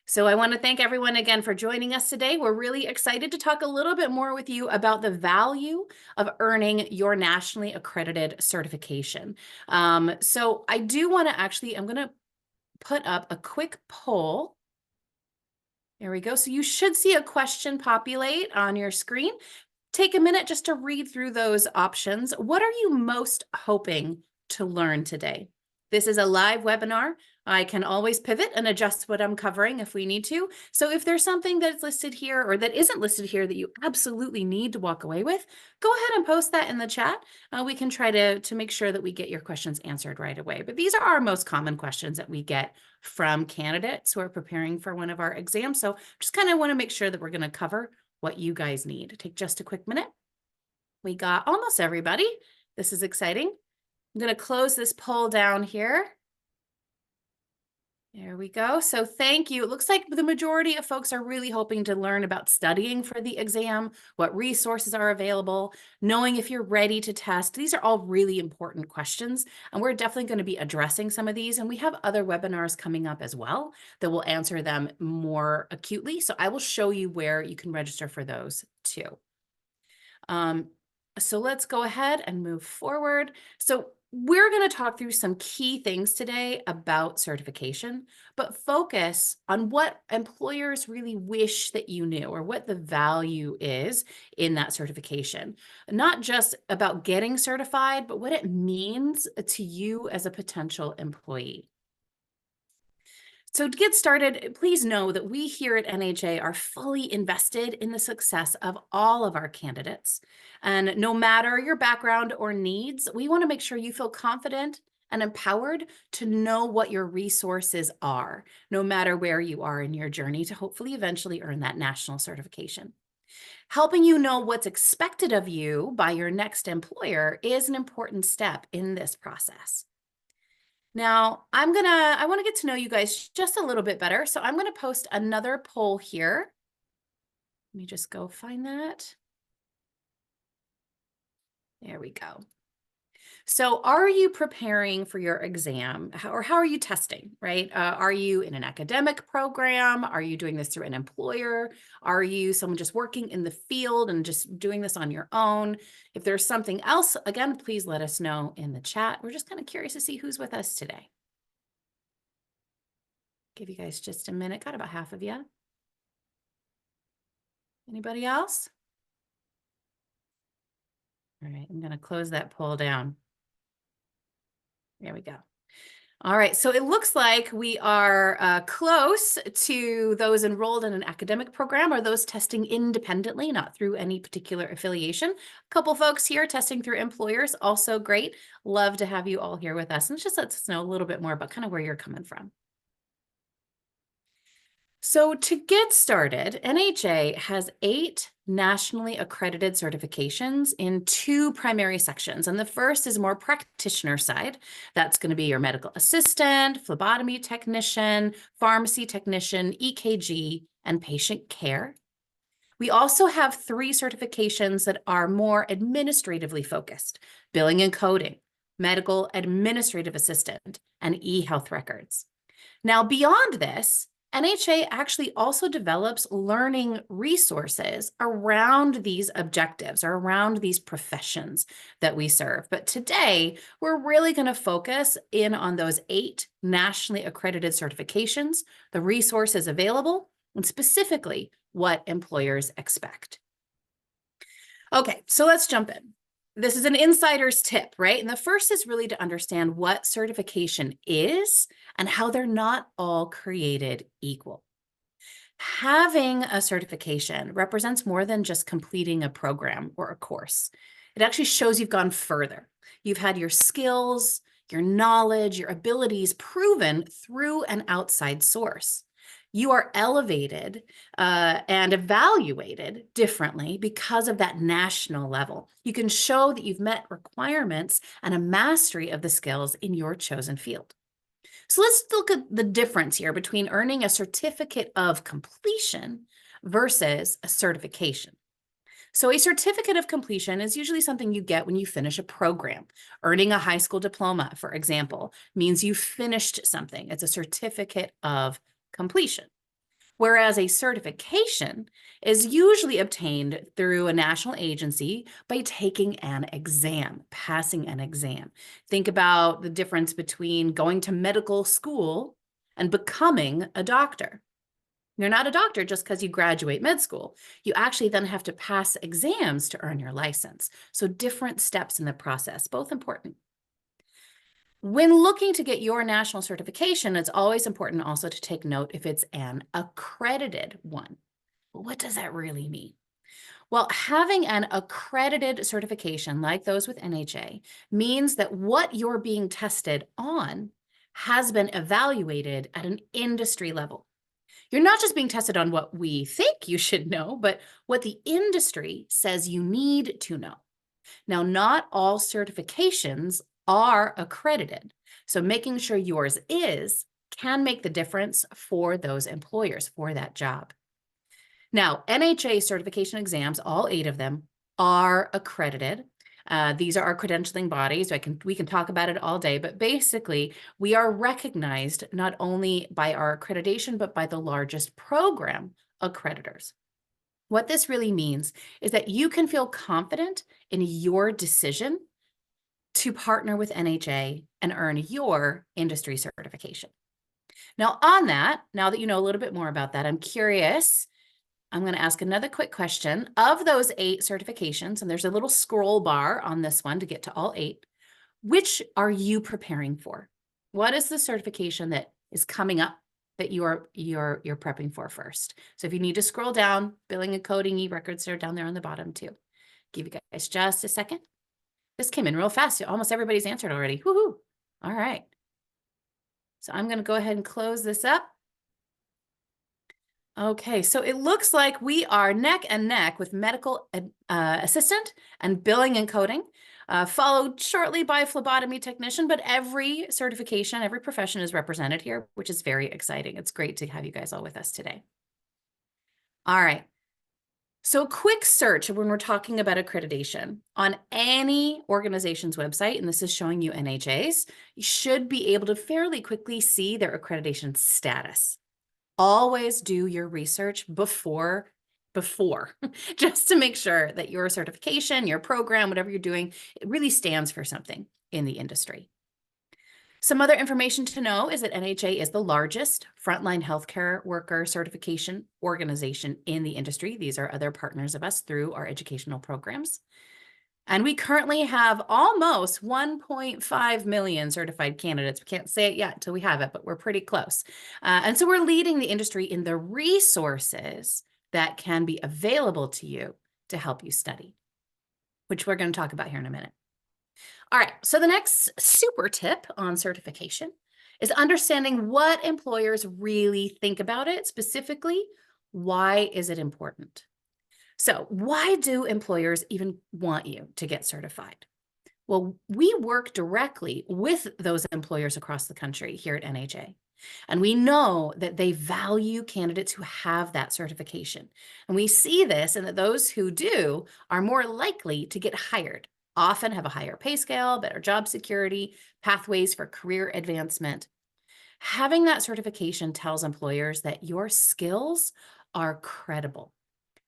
So I want to thank everyone again for joining us today. We're really excited to talk a little bit more with you about the value of earning your nationally accredited certification. So I do want to I'm going to put up a quick poll. There we go. So you should see a question populate on your screen. Take a minute just to read through those options. What are you most hoping to learn today? This is a live webinar. I can always pivot and adjust what I'm covering if we need to. So if there's something that's listed here or that isn't listed here that you absolutely need to walk away with, go ahead and post that in the chat. We can try to make sure that we get your questions answered right away. But these are our most common questions that we get from candidates who are preparing for one of our exams. So just kind of want to make sure that we're going to cover what you guys need. Take just a quick minute. We got almost everybody. This is exciting. I'm going to close this poll down here. There we go. So thank you. It looks like the majority of folks are really hoping to learn about studying for the exam, what resources are available, knowing if you're ready to test. These are all really important questions, and we're definitely going to be addressing some of these. And we have other webinars coming up as well that will answer them more acutely. So I will show you where you can register for those too. So let's go ahead and move forward. So we're going to talk through some key things today about certification, but focus on what employers really wish that you knew or what the value is in that certification. Not just about getting certified, but what it means to you as a potential employee. So to get started, please know that we here at NHA are fully invested in the success of all of our candidates. And no matter your background or needs, we want to make sure you feel confident and empowered to know what your resources are, no matter where you are in your journey to hopefully eventually earn that national certification. Helping you know what's expected of you by your next employer is an important step in this process. Now, I want to get to know you guys just a little bit better. So I'm going to post another poll here. Let me just go find that. There we go. So are you preparing for your exam or how are you testing, right? Are you in an academic program? Are you doing this through an employer? Are you someone just working in the field and just doing this on your own? If there's something else, again, please let us know in the chat. We're just kind of curious to see who's with us today. Give you guys just a minute. Got about half of you. Anybody else? All right, I'm going to close that poll down. There we go. All right, so it looks like we are close to those enrolled in an academic program or those testing independently, not through any particular affiliation. A couple folks here testing through employers, also great. Love to have you all here with us. And just let us know a little bit more about kind of where you're coming from. So to get started, NHA has 8 nationally accredited certifications in 2 primary sections. And the first is more practitioner side. That's going to be your medical assistant, phlebotomy technician, pharmacy technician, EKG, and patient care. We also have 3 certifications that are more administratively focused: billing and coding, medical administrative assistant, and e-health records. Now, beyond this, NHA actually also develops learning resources around these objectives or around these professions that we serve. But today, we're really going to focus in on those 8 nationally accredited certifications, the resources available, and specifically what employers expect. Okay, so let's jump in. This is an insider's tip, right? And the first is really to understand what certification is and how they're not all created equal. Having a certification represents more than just completing a program or a course. It actually shows you've gone further. You've had your skills, your knowledge, your abilities proven through an outside source. You are elevated and evaluated differently because of that national level. You can show that you've met requirements and a mastery of the skills in your chosen field. So let's look at the difference here between earning a certificate of completion versus a certification. So a certificate of completion is usually something you get when you finish a program. Earning a high school diploma, for example, means you finished something. It's a certificate of completion. Whereas a certification is usually obtained through a national agency by taking an exam, passing an exam. Think about the difference between going to medical school and becoming a doctor. You're not a doctor just because you graduate med school. You actually then have to pass exams to earn your license. So different steps in the process, both important. When looking to get your national certification, it's always important also to take note if it's an accredited one. What does that really mean? Well, having an accredited certification like those with NHA means that what you're being tested on has been evaluated at an industry level. You're not just being tested on what we think you should know, but what the industry says you need to know. Now, not all certifications are accredited, so making sure yours is can make the difference for those employers for that job. Now, NHA certification exams, all 8 of them, are accredited. These are our credentialing bodies. We can talk about it all day, but basically, we are recognized not only by our accreditation, but by the largest program accreditors. What this really means is that you can feel confident in your decision to partner with NHA and earn your industry certification. Now, on that, now that you know a little bit more about that, I'm curious. I'm going to ask another quick question. Of those 8 certifications, and there's a little scroll bar on this one to get to all 8, which are you preparing for? What is the certification that is coming up that you're prepping for first? So if you need to scroll down, billing and coding, e-records are down there on the bottom too. Give you guys just a second. This came in real fast. Almost everybody's answered already. Woohoo! All right. So I'm going to go ahead and close this up. Okay, so it looks like we are neck and neck with medical assistant and billing and coding, followed shortly by phlebotomy technician, but every certification, every profession is represented here, which is very exciting. It's great to have you guys all with us today. All right. So a quick search when we're talking about accreditation on any organization's website, and this is showing you NHA's, you should be able to fairly quickly see their accreditation status. Always do your research before, just to make sure that your certification, your program, whatever you're doing, it really stands for something in the industry. Some other information to know is that NHA is the largest frontline healthcare worker certification organization in the industry. These are other partners of us through our educational programs. And we currently have almost 1.5 million certified candidates. We can't say it yet until we have it, but we're pretty close. And so we're leading the industry in the resources that can be available to you to help you study, which we're going to talk about here in a minute. All right, so the next super tip on certification is understanding what employers really think about it. Specifically, why is it important? So why do employers even want you to get certified? Well, we work directly with those employers across the country here at NHA. And we know that they value candidates who have that certification. And we see this in that those who do are more likely to get hired, often have a higher pay scale, better job security, pathways for career advancement. Having that certification tells employers that your skills are credible.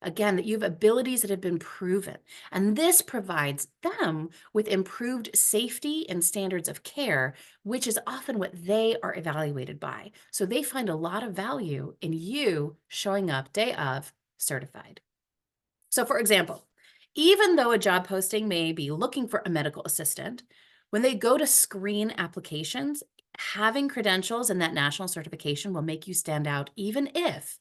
Again, that you have abilities that have been proven. And this provides them with improved safety and standards of care, which is often what they are evaluated by. So they find a lot of value in you showing up day of certified. So for example, even though a job posting may be looking for a medical assistant, when they go to screen applications, having credentials and that national certification will make you stand out even if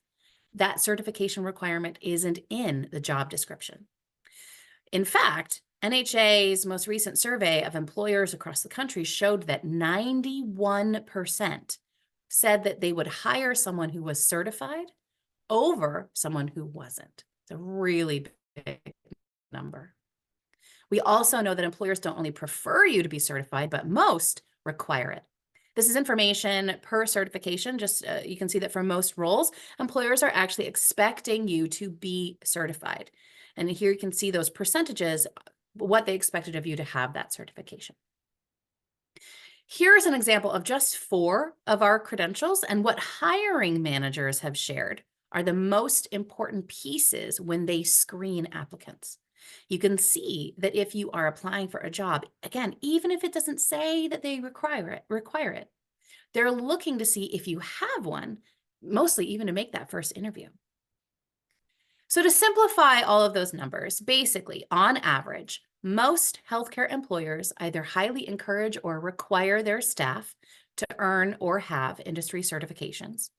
that certification requirement isn't in the job description. In fact, NHA's most recent survey of employers across the country showed that 91% said that they would hire someone who was certified over someone who wasn't. It's a really big number. We also know that employers don't only prefer you to be certified, but most require it. This is information per certification. Just you can see that for most roles, employers are actually expecting you to be certified. And here you can see those percentages, what they expected of you to have that certification. Here's an example of just 4 of our credentials and what hiring managers have shared are the most important pieces when they screen applicants. You can see that if you are applying for a job, again, even if it doesn't say that they require it, they're looking to see if you have one, mostly even to make that first interview. So to simplify all of those numbers, basically, on average, most healthcare employers either highly encourage or require their staff to earn or have industry certifications.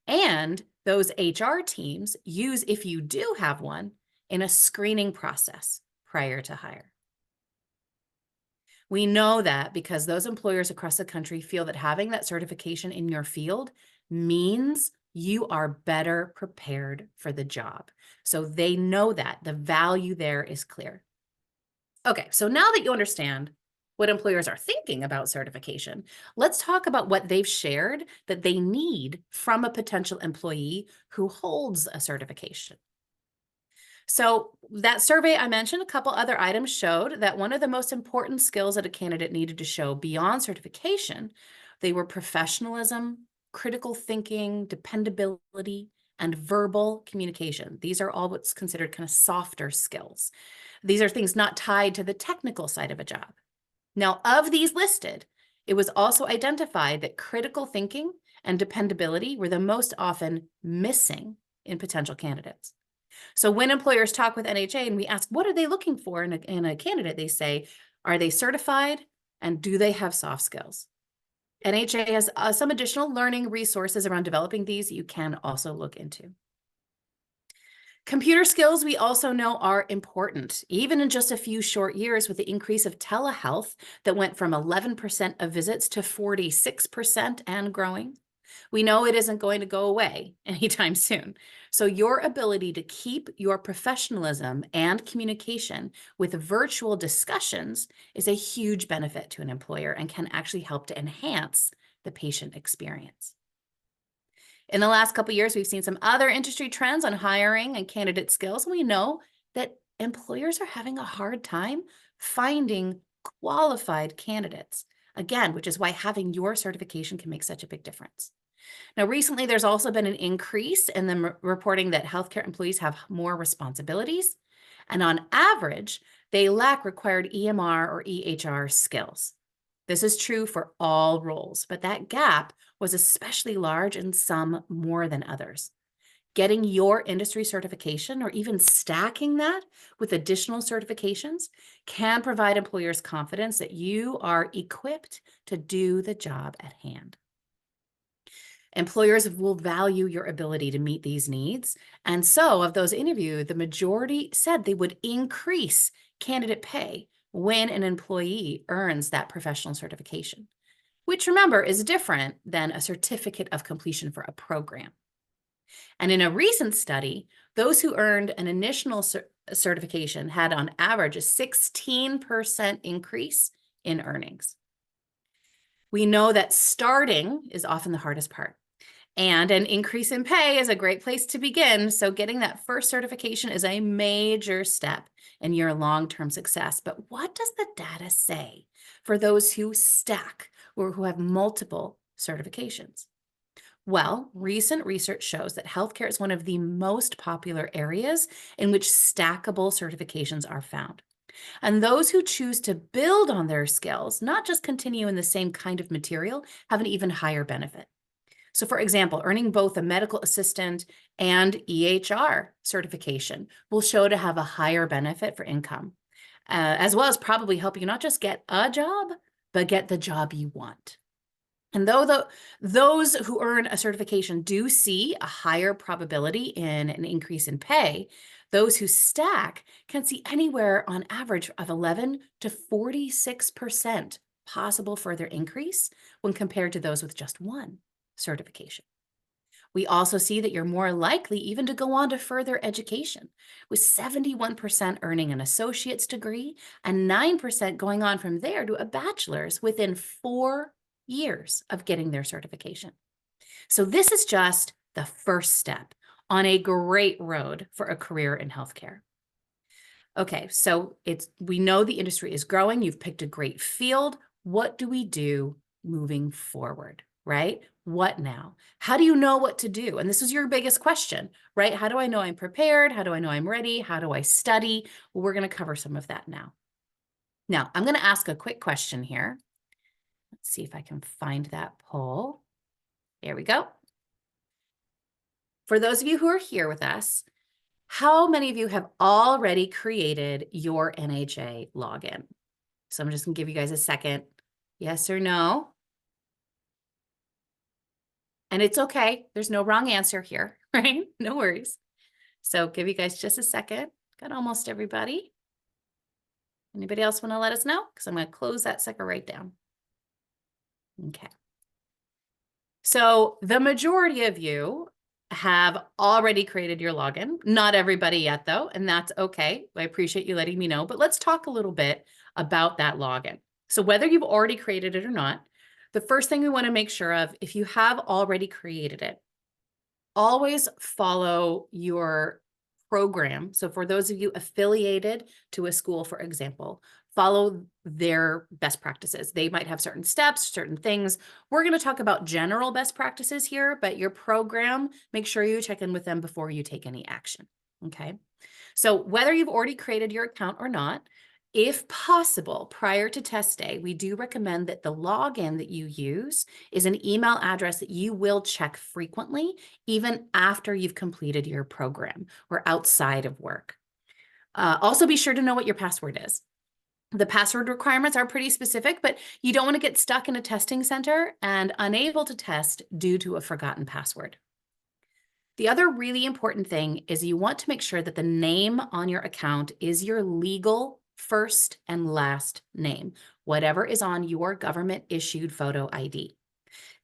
And those HR teams use, if you do have one, in a screening process prior to hire. We know that because those employers across the country feel that having that certification in your field means you are better prepared for the job. So they know that the value there is clear. Okay, so now that you understand what employers are thinking about certification, let's talk about what they've shared that they need from a potential employee who holds a certification. So that survey I mentioned, a couple other items showed that one of the most important skills that a candidate needed to show beyond certification, they were professionalism, critical thinking, dependability, and verbal communication. These are all what's considered kind of softer skills. These are things not tied to the technical side of a job. Now, of these listed, it was also identified that critical thinking and dependability were the most often missing in potential candidates. So when employers talk with NHA and we ask, what are they looking for in a candidate? They say, are they certified and do they have soft skills? NHA has some additional learning resources around developing these you can also look into. Computer skills, we also know, are important. Even in just a few short years, with the increase of telehealth that went from 11% of visits to 46% and growing, we know it isn't going to go away anytime soon. So your ability to keep your professionalism and communication with virtual discussions is a huge benefit to an employer and can actually help to enhance the patient experience. In the last couple of years, we've seen some other industry trends on hiring and candidate skills. And we know that employers are having a hard time finding qualified candidates. Again, which is why having your certification can make such a big difference. Now, recently, there's also been an increase in them reporting that healthcare employees have more responsibilities. And on average, they lack required EMR or EHR skills. This is true for all roles, but that gap was especially large in some more than others. Getting your industry certification or even stacking that with additional certifications can provide employers confidence that you are equipped to do the job at hand. Employers will value your ability to meet these needs. And so, of those interviewed, the majority said they would increase candidate pay when an employee earns that professional certification, which, remember, is different than a certificate of completion for a program. And in a recent study, those who earned an initial certification had on average a 16% increase in earnings. We know that starting is often the hardest part. And an increase in pay is a great place to begin. So getting that first certification is a major step in your long-term success. But what does the data say for those who stack or who have multiple certifications? Well, recent research shows that healthcare is one of the most popular areas in which stackable certifications are found. And those who choose to build on their skills, not just continue in the same kind of material, have an even higher benefit. So for example, earning both a medical assistant and EHR certification will show to have a higher benefit for income, as well as probably help you not just get a job, but get the job you want. And though those who earn a certification do see a higher probability in an increase in pay, those who stack can see anywhere on average of 11 to 46% possible further increase when compared to those with just one certification. We also see that you're more likely even to go on to further education, with 71% earning an associate's degree and 9% going on from there to a bachelor's within 4 years of getting their certification. So this is just the first step on a great road for a career in healthcare. Okay, so we know the industry is growing. You've picked a great field. What do we do moving forward, right? What now? How do you know what to do? And this is your biggest question, right? How do I know I'm prepared? How do I know I'm ready? How do I study? Well, we're going to cover some of that now. Now, I'm going to ask a quick question here. Let's see if I can find that poll. There we go. For those of you who are here with us, how many of you have already created your NHA login? So I'm just going to give you guys a second. Yes or no? And it's okay. There's no wrong answer here, right? No worries. So give you guys just a second. Got almost everybody. Anybody else want to let us know? Because I'm going to close that sucker right down. Okay. So the majority of you have already created your login. Not everybody yet, though, and that's okay. I appreciate you letting me know. But let's talk a little bit about that login. So whether you've already created it or not, the first thing we want to make sure of, if you have already created it, always follow your program. So for those of you affiliated to a school, for example, follow their best practices. They might have certain steps, certain things. We're going to talk about general best practices here, but your program, make sure you check in with them before you take any action. Okay. So whether you've already created your account or not, if possible, prior to test day, we do recommend that the login that you use is an email address that you will check frequently, even after you've completed your program or outside of work. Also, be sure to know what your password is. The password requirements are pretty specific, but you don't want to get stuck in a testing center and unable to test due to a forgotten password. The other really important thing is you want to make sure that the name on your account is your legal first and last name, whatever is on your government-issued photo ID.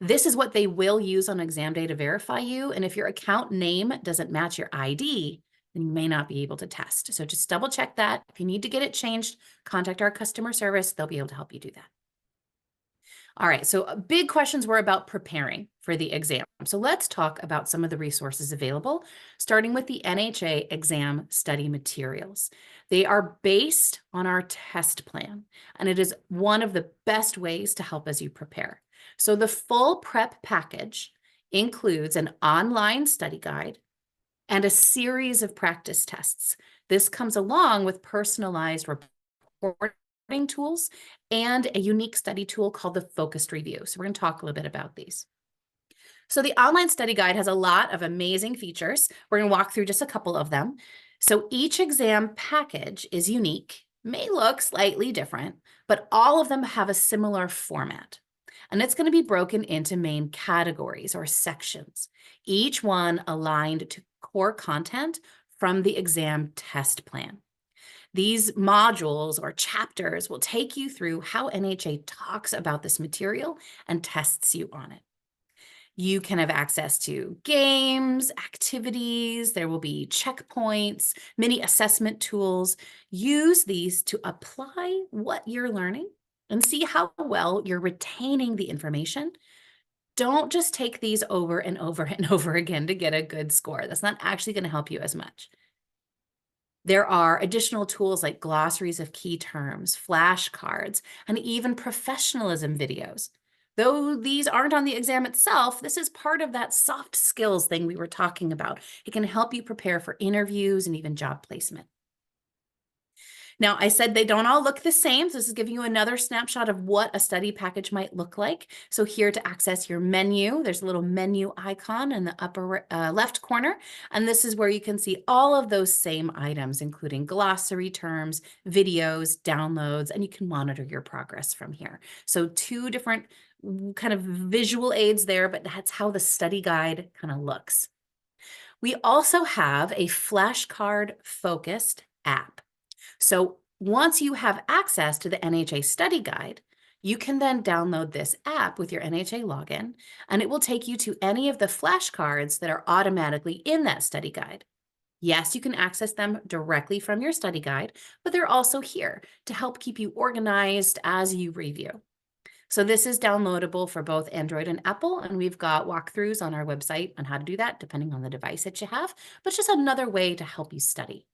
This is what they will use on exam day to verify you, and if your account name doesn't match your ID, then you may not be able to test. So just double check that. If you need to get it changed, contact our customer service. They'll be able to help you do that. All right, so big questions were about preparing for the exam. So let's talk about some of the resources available, starting with the NHA exam study materials. They are based on our test plan, and it is one of the best ways to help as you prepare. So the full prep package includes an online study guide and a series of practice tests. This comes along with personalized reporting tools and a unique study tool called the focused review. So we're going to talk a little bit about these. So the online study guide has a lot of amazing features. We're going to walk through just a couple of them. So each exam package is unique, may look slightly different, but all of them have a similar format. And it's going to be broken into main categories or sections, each one aligned to core content from the exam test plan. These modules or chapters will take you through how NHA talks about this material and tests you on it. You can have access to games, activities, there will be checkpoints, mini assessment tools. Use these to apply what you're learning and see how well you're retaining the information. Don't just take these over and over and over again to get a good score. That's not actually going to help you as much. There are additional tools like glossaries of key terms, flashcards, and even professionalism videos. Though these aren't on the exam itself, this is part of that soft skills thing we were talking about. It can help you prepare for interviews and even job placement. Now, I said they don't all look the same, so this is giving you another snapshot of what a study package might look like. So here to access your menu, there's a little menu icon in the upper left corner, and this is where you can see all of those same items, including glossary terms, videos, downloads, and you can monitor your progress from here. So two different kind of visual aids there, but that's how the study guide kind of looks. We also have a flashcard-focused app. So once you have access to the NHA study guide, you can then download this app with your NHA login, and it will take you to any of the flashcards that are automatically in that study guide. Yes, you can access them directly from your study guide, but they're also here to help keep you organized as you review. So this is downloadable for both Android and Apple, and we've got walkthroughs on our website on how to do that, depending on the device that you have, but it's just another way to help you study.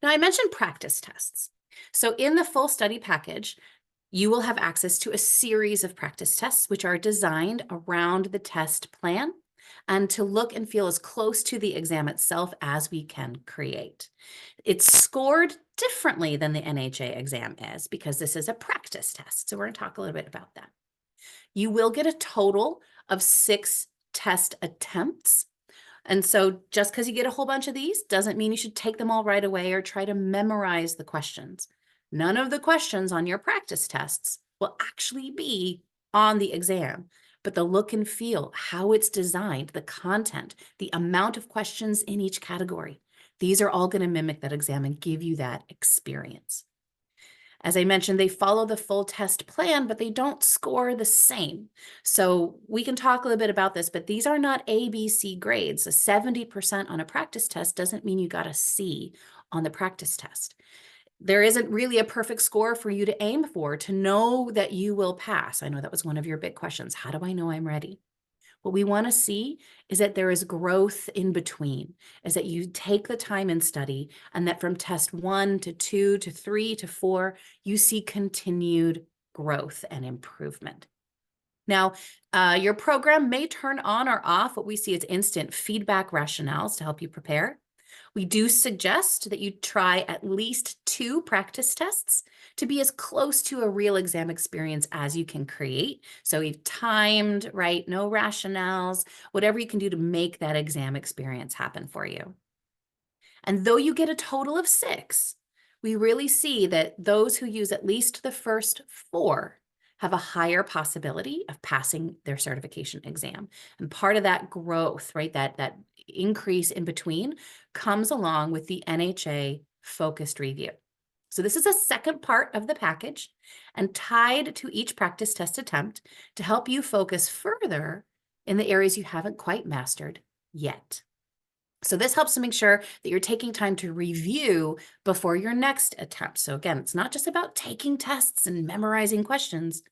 Now, I mentioned practice tests. So in the full study package, You will have access to a series of practice tests, which are designed around the test plan and to look and feel as close to the exam itself as we can create. It's scored differently than the NHA exam is because this is a practice test. So we're going to talk a little bit about that. You will get a total of 6 test attempts. And so just because you get a whole bunch of these doesn't mean you should take them all right away or try to memorize the questions. None of the questions on your practice tests will actually be on the exam, but the look and feel, how it's designed, the content, the amount of questions in each category, these are all going to mimic that exam and give you that experience. As I mentioned, they follow the full test plan, but they don't score the same. So we can talk a little bit about this, but these are not A, B, C grades. A 70% on a practice test doesn't mean you got a C on the practice test. There isn't really a perfect score for you to aim for to know that you will pass. I know that was one of your big questions. How do I know I'm ready? What we want to see is that there is growth in between, is that you take the time and study, and that from test 1 to 2 to 3 to 4, you see continued growth and improvement. Now, your program may turn on or off what we see as instant feedback rationales to help you prepare. We do suggest that you try at least 2 practice tests to be as close to a real exam experience as you can create. So you've timed, right? No rationales, whatever you can do to make that exam experience happen for you. And though you get a total of 6, we really see that those who use at least the first 4 have a higher possibility of passing their certification exam. And part of that growth, right, that increase in between comes along with the NHA focused review. So this is a second part of the package and tied to each practice test attempt to help you focus further in the areas you haven't quite mastered yet. So this helps to make sure that you're taking time to review before your next attempt. So again, it's not just about taking tests and memorizing questions,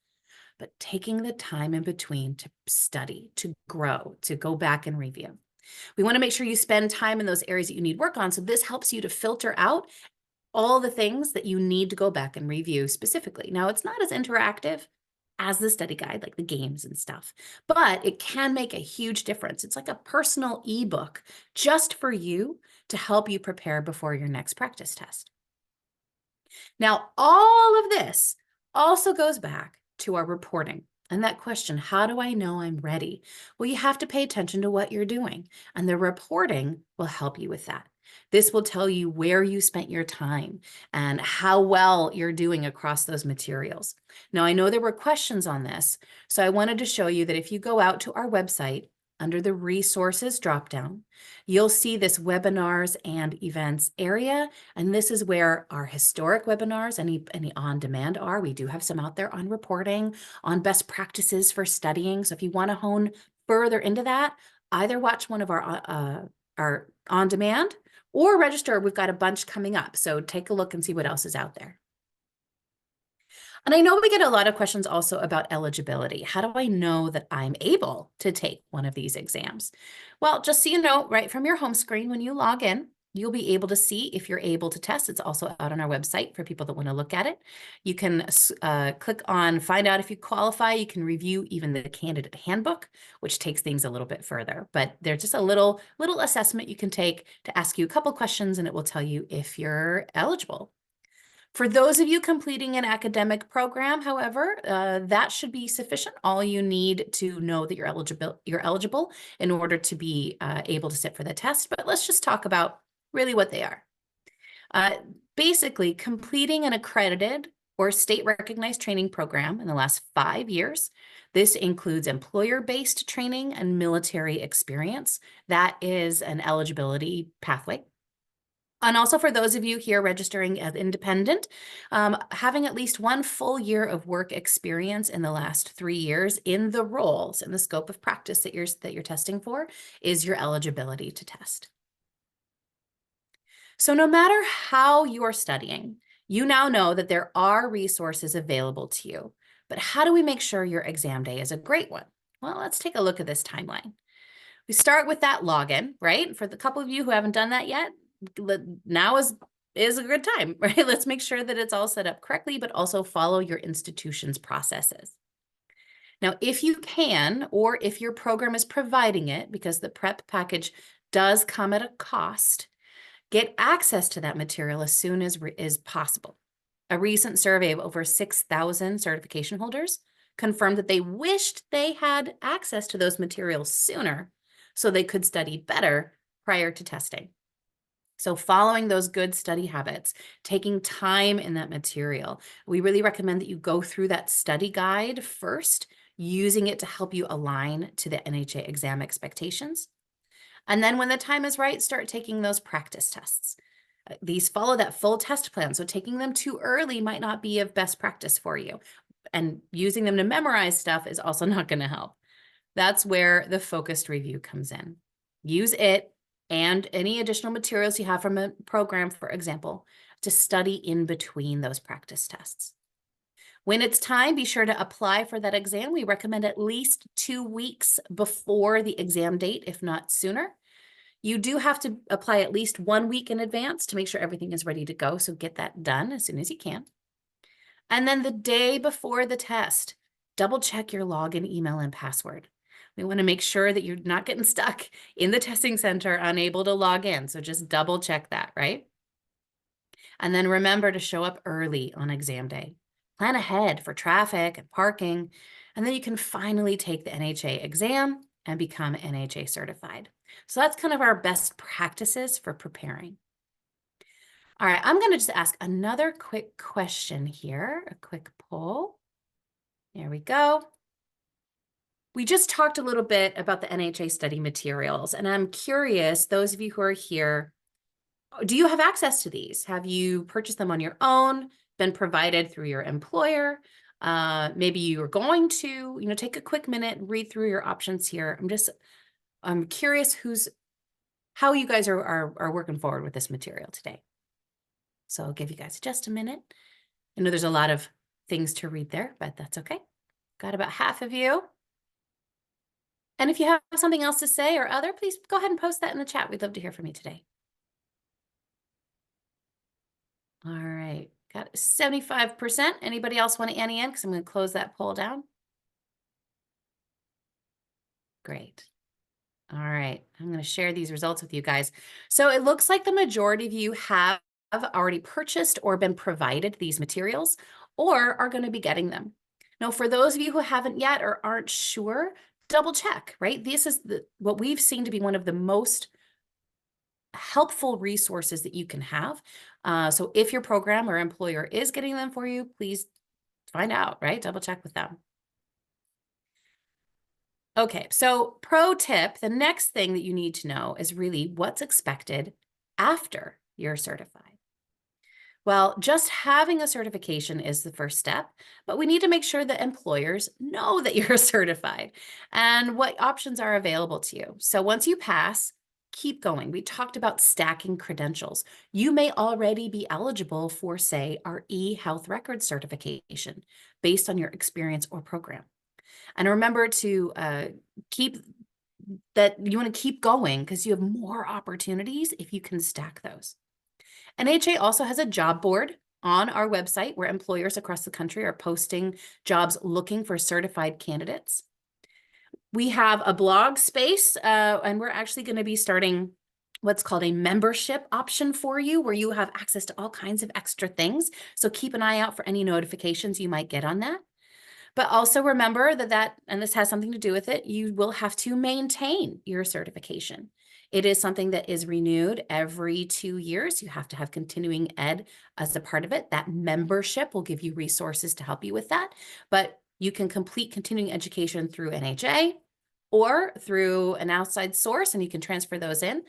but taking the time in between to study, to grow, to go back and review. We want to make sure you spend time in those areas that you need work on. So this helps you to filter out all the things that you need to go back and review specifically. Now, it's not as interactive as the study guide, like the games and stuff, but it can make a huge difference. It's like a personal ebook just for you to help you prepare before your next practice test. Now, all of this also goes back to our reporting. And that question, how do I know I'm ready? Well, you have to pay attention to what you're doing, and the reporting will help you with that. This will tell you where you spent your time and how well you're doing across those materials. Now, I know there were questions on this, so I wanted to show you that if you go out to our website under the resources dropdown, you'll see this webinars and events area. And this is where our historic webinars, any on-demand are. We do have some out there on reporting, on best practices for studying. So if you want to hone further into that, either watch one of our on-demand or register. We've got a bunch coming up. So take a look and see what else is out there. And I know we get a lot of questions also about eligibility. How do I know that I'm able to take one of these exams? Well, just so you know, right from your home screen, when you log in, you'll be able to see if you're able to test. It's also out on our website for people that want to look at it. You can click on find out if you qualify. You can review even the candidate handbook, which takes things a little bit further. But there's just a little assessment you can take to ask you a couple questions, and it will tell you if you're eligible. For those of you completing an academic program, however, that should be sufficient. All you need to know that you're eligible in order to be able to sit for the test. But let's just talk about really what they are. Basically, completing an accredited or state-recognized training program in the last 5 years. This includes employer-based training and military experience. That is an eligibility pathway. And also for those of you here registering as independent, having at least 1 full year of work experience in the last 3 years in the roles and the scope of practice that you're testing for is your eligibility to test. So no matter how you are studying, you now know that there are resources available to you. But how do we make sure your exam day is a great one? Well, let's take a look at this timeline. We start with that login, right? For the couple of you who haven't done that yet, now is is a good time, right? Let's make sure that it's all set up correctly, but also follow your institution's processes. Now, if you can, or if your program is providing it, because the prep package does come at a cost, get access to that material as soon as is possible. A recent survey of over 6,000 certification holders confirmed that they wished they had access to those materials sooner so they could study better prior to testing. So following those good study habits, taking time in that material, we really recommend that you go through that study guide first, using it to help you align to the NHA exam expectations. And then when the time is right, start taking those practice tests. These follow that full test plan, so taking them too early might not be of best practice for you. And using them to memorize stuff is also not going to help. That's where the focused review comes in. Use it and any additional materials you have from a program, for example, to study in between those practice tests. When it's time, be sure to apply for that exam. We recommend at least 2 weeks before the exam date, if not sooner. You do have to apply at least 1 week in advance to make sure everything is ready to go, so get that done as soon as you can. And then the day before the test, double check your login email and password. We want to make sure that you're not getting stuck in the testing center, unable to log in. So just double check that, right? And then remember to show up early on exam day. Plan ahead for traffic and parking, and then you can finally take the NHA exam and become NHA certified. So that's kind of our best practices for preparing. All right, I'm going to just ask another quick question here, a quick poll. There we go. We just talked a little bit about the NHA study materials, and I'm curious, those of you who are here, do you have access to these? Have you purchased them on your own, been provided through your employer? Maybe you are going to, take a quick minute, read through your options here. I'm curious how you guys are working forward with this material today. So I'll give you guys just a minute. I know there's a lot of things to read there, but that's okay. Got about half of you. And if you have something else to say or other, please go ahead and post that in the chat. We'd love to hear from you today. All right, got 75%. Anybody else want to ante in? Because I'm going to close that poll down. Great. All right, I'm going to share these results with you guys. So it looks like the majority of you have already purchased or been provided these materials or are going to be getting them. Now, for those of you who haven't yet or aren't sure, double check, right? This is what we've seen to be one of the most helpful resources that you can have. So if your program or employer is getting them for you, please find out, right? Double check with them. Okay, so pro tip, the next thing that you need to know is really what's expected after you're certified. Well, just having a certification is the first step, but we need to make sure that employers know that you're certified and what options are available to you. So once you pass, keep going. We talked about stacking credentials. You may already be eligible for, say, our e-health record certification based on your experience or program. And remember to keep that you want to keep going because you have more opportunities if you can stack those. NHA also has a job board on our website where employers across the country are posting jobs looking for certified candidates. We have a blog space, and we're actually going to be starting what's called a membership option for you, where you have access to all kinds of extra things. So keep an eye out for any notifications you might get on that. But also remember that, and this has something to do with it, you will have to maintain your certification. It is something that is renewed every 2 years. You have to have continuing ed as a part of it. That membership will give you resources to help you with that. But you can complete continuing education through NHA or through an outside source, and you can transfer those in.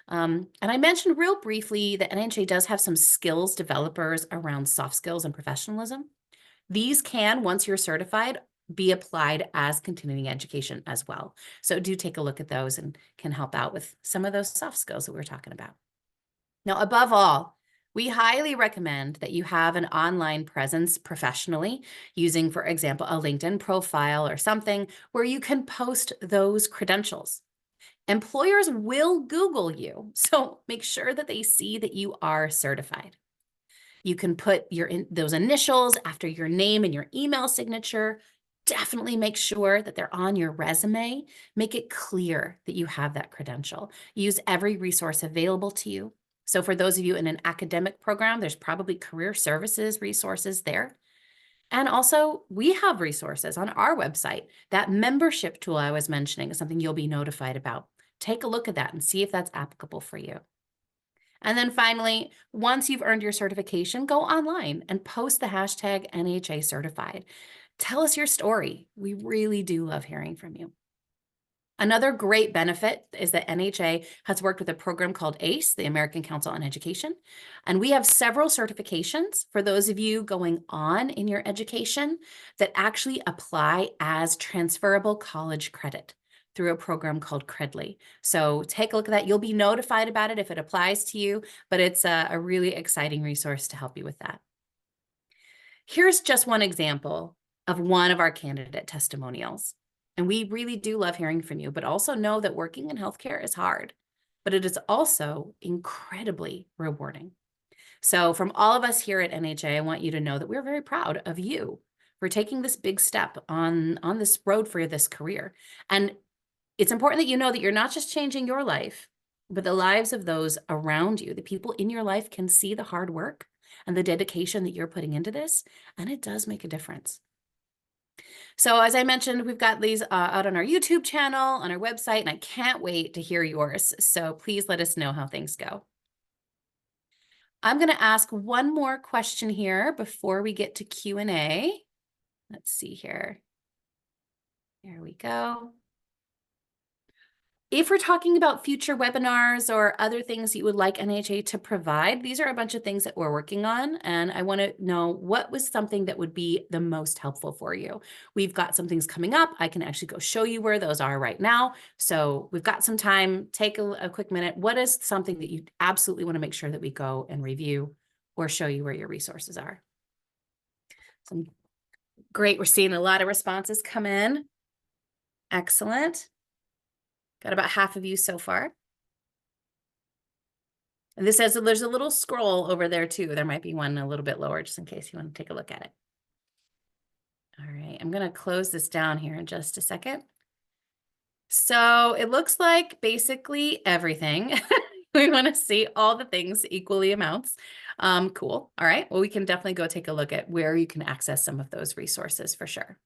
And I mentioned real briefly that NHA does have some skills developers around soft skills and professionalism. These can, once you're certified, be applied as continuing education as well. So do take a look at those and can help out with some of those soft skills that we were talking about. Now, above all, we highly recommend that you have an online presence professionally using, for example, a LinkedIn profile or something where you can post those credentials. Employers will Google you, so make sure that they see that you are certified. You can put those initials after your name and your email signature. Definitely make sure that they're on your resume. Make it clear that you have that credential. Use every resource available to you. So for those of you in an academic program, there's probably career services resources there. And also, we have resources on our website. That membership tool I was mentioning is something you'll be notified about. Take a look at that and see if that's applicable for you. And then finally, once you've earned your certification, go online and post the hashtag NHA certified. Tell us your story. We really do love hearing from you. Another great benefit is that NHA has worked with a program called ACE, the American Council on Education, and we have several certifications for those of you going on in your education that actually apply as transferable college credit through a program called Accredited. So take a look at that. You'll be notified about it if it applies to you, but it's a really exciting resource to help you with that. Here's just one example of one of our candidate testimonials. And we really do love hearing from you, but also know that working in healthcare is hard, but it is also incredibly rewarding. So from all of us here at NHA, I want you to know that we're very proud of you for taking this big step on this road for this career. And it's important that you know that you're not just changing your life, but the lives of those around you. The people in your life can see the hard work and the dedication that you're putting into this, and it does make a difference. So as I mentioned, we've got these out on our YouTube channel, on our website, and I can't wait to hear yours. So please let us know how things go. I'm going to ask one more question here before we get to Q&A. Let's see here. There we go. If we're talking about future webinars or other things you would like NHA to provide, these are a bunch of things that we're working on, and I want to know what was something that would be the most helpful for you. We've got some things coming up. I can actually go show you where those are right now. So we've got some time. Take a quick minute. What is something that you absolutely want to make sure that we go and review or show you where your resources are? Great. We're seeing a lot of responses come in. Excellent. Got about half of you so far. And this says that there's a little scroll over there too. There might be one a little bit lower just in case you want to take a look at it. All right, I'm going to close this down here in just a second. So it looks like basically everything. We want to see all the things equally amounts. Cool. All right. Well, we can definitely go take a look at where you can access some of those resources for sure.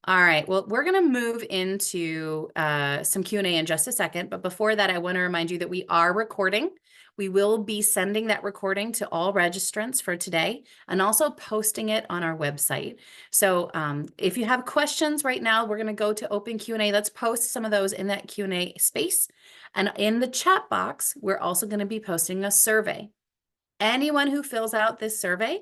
All right, well, we're going to move into some Q&A in just a second. But before that, I want to remind you that we are recording. We will be sending that recording to all registrants for today and also posting it on our website. So if you have questions right now, we're going to go to open Q&A. Let's post some of those in that Q&A space. And in the chat box, we're also going to be posting a survey. Anyone who fills out this survey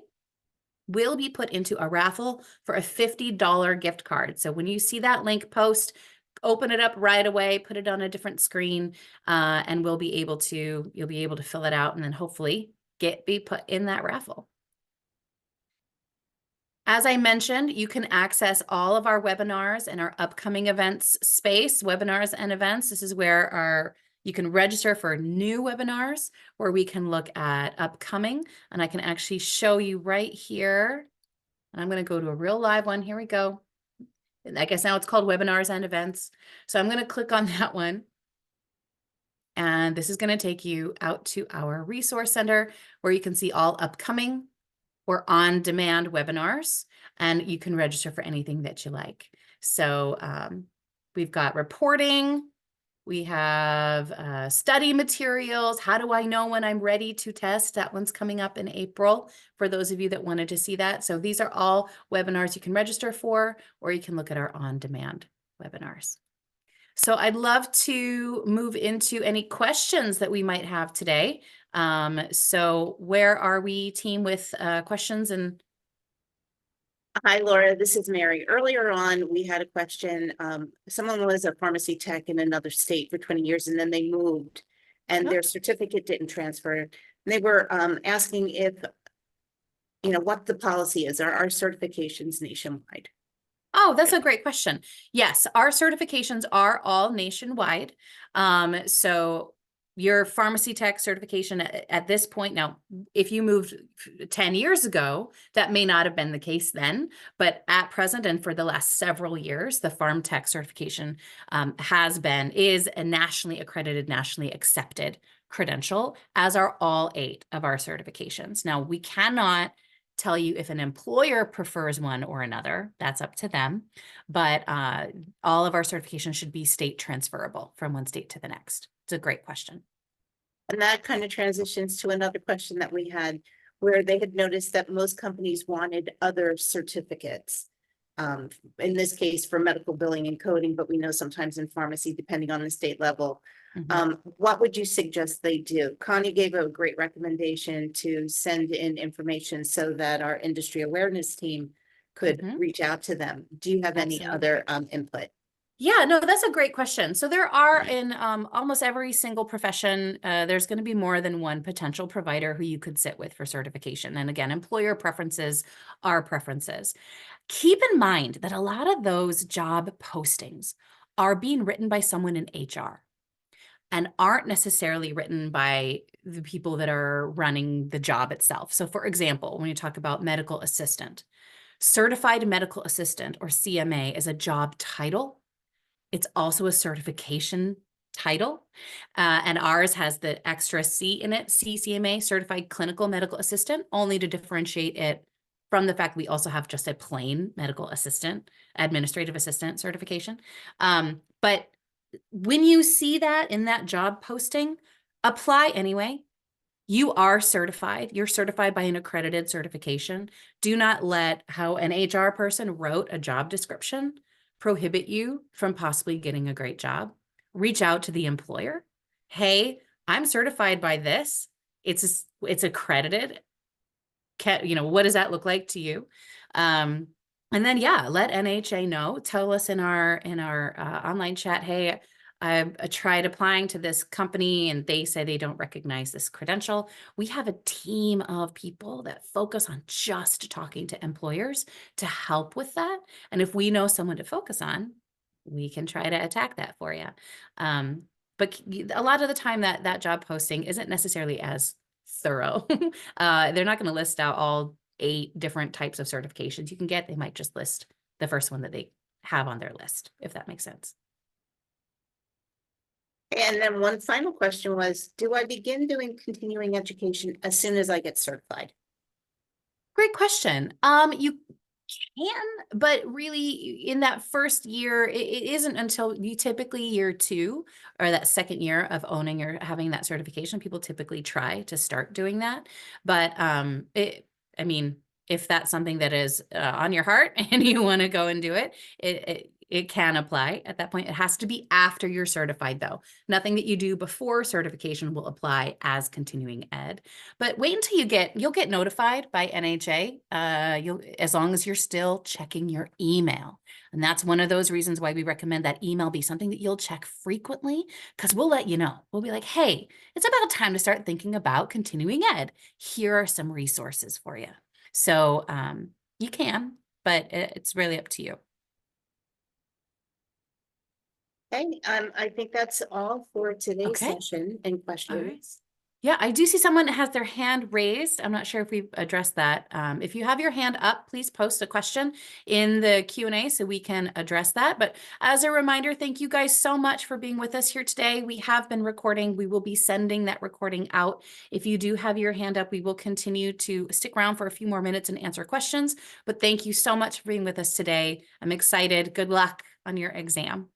will be put into a raffle for a $50 gift card. So when you see that link post, open it up right away, put it on a different screen, and you'll be able to fill it out and then hopefully be put in that raffle. As I mentioned, you can access all of our webinars and our upcoming events space, webinars and events. This is where you can register for new webinars where we can look at upcoming, and I can actually show you right here. And I'm going to go to a real live one. Here we go. I guess now it's called webinars and events. So I'm going to click on that one. And this is going to take you out to our resource center where you can see all upcoming or on-demand webinars, and you can register for anything that you like. So we've got reporting. We have study materials. How do I know when I'm ready to test? That one's coming up in April for those of you that wanted to see that. So these are all webinars you can register for, or you can look at our on-demand webinars. So I'd love to move into any questions that we might have today. So where are we, team, with questions? And hi, Laura, this is Mary. Earlier on, we had a question. Someone was a pharmacy tech in another state for 20 years, and then they moved and their certificate didn't transfer. And they were asking if, what the policy is. Are our certifications nationwide? Oh, that's a great question. Yes, our certifications are all nationwide. So your pharmacy tech certification at this point now, if you moved 10 years ago, that may not have been the case then, but at present and for the last several years, the Pharm Tech certification is a nationally accredited, nationally accepted credential, as are all 8 of our certifications. Now, we cannot tell you if an employer prefers one or another. That's up to them. But all of our certifications should be state transferable from one state to the next. It's a great question. And that kind of transitions to another question that we had, where they had noticed that most companies wanted other certificates. In this case for medical billing and coding, but we know sometimes in pharmacy, depending on the state level. What would you suggest they do? Connie gave a great recommendation to send in information so that our industry awareness team could reach out to them. Do you have any other input? Yeah, no, that's a great question. So there are in almost every single profession, there's going to be more than one potential provider who you could sit with for certification. And again, employer preferences are preferences. Keep in mind that a lot of those job postings are being written by someone in HR and aren't necessarily written by the people that are running the job itself. So for example, when you talk about medical assistant, certified medical assistant or CMA is a job title. It's also a certification title. And ours has the extra C in it, CCMA, Certified Clinical Medical Assistant, only to differentiate it from the fact we also have just a plain medical assistant, administrative assistant certification. But when you see that in that job posting, apply anyway. You are certified. You're certified by an accredited certification. Do not let how an HR person wrote a job description prohibit you from possibly getting a great job. Reach out to the employer. Hey, I'm certified by this. It's accredited. What does that look like to you? And then yeah, let NHA know. Tell us in our online chat, hey, I tried applying to this company and they say they don't recognize this credential. We have a team of people that focus on just talking to employers to help with that. And if we know someone to focus on, we can try to attack that for you. But a lot of the time that job posting isn't necessarily as thorough. They're not going to list out all 8 different types of certifications you can get. They might just list the first one that they have on their list, if that makes sense. And then one final question was, do I begin doing continuing education as soon as I get certified? Great question. You can, but really in that first year, it isn't until you typically year 2 or that second year of owning or having that certification, people typically try to start doing that. But I mean, if that's something that is on your heart and you want to go and do it, it can apply at that point. It has to be after you're certified though. Nothing that you do before certification will apply as continuing ed. But wait until you'll get notified by NHA, as long as you're still checking your email. And that's one of those reasons why we recommend that email be something that you'll check frequently, because we'll let you know. We'll be like, hey, it's about time to start thinking about continuing ed. Here are some resources for you. So you can, but it's really up to you. Okay, I think that's all for today's Okay. session and All right. questions. Yeah, I do see someone that has their hand raised. I'm not sure if we've addressed that. If you have your hand up, please post a question in the Q&A so we can address that. But as a reminder, thank you guys so much for being with us here today. We have been recording. We will be sending that recording out. If you do have your hand up, we will continue to stick around for a few more minutes and answer questions. But thank you so much for being with us today. I'm excited. Good luck on your exam.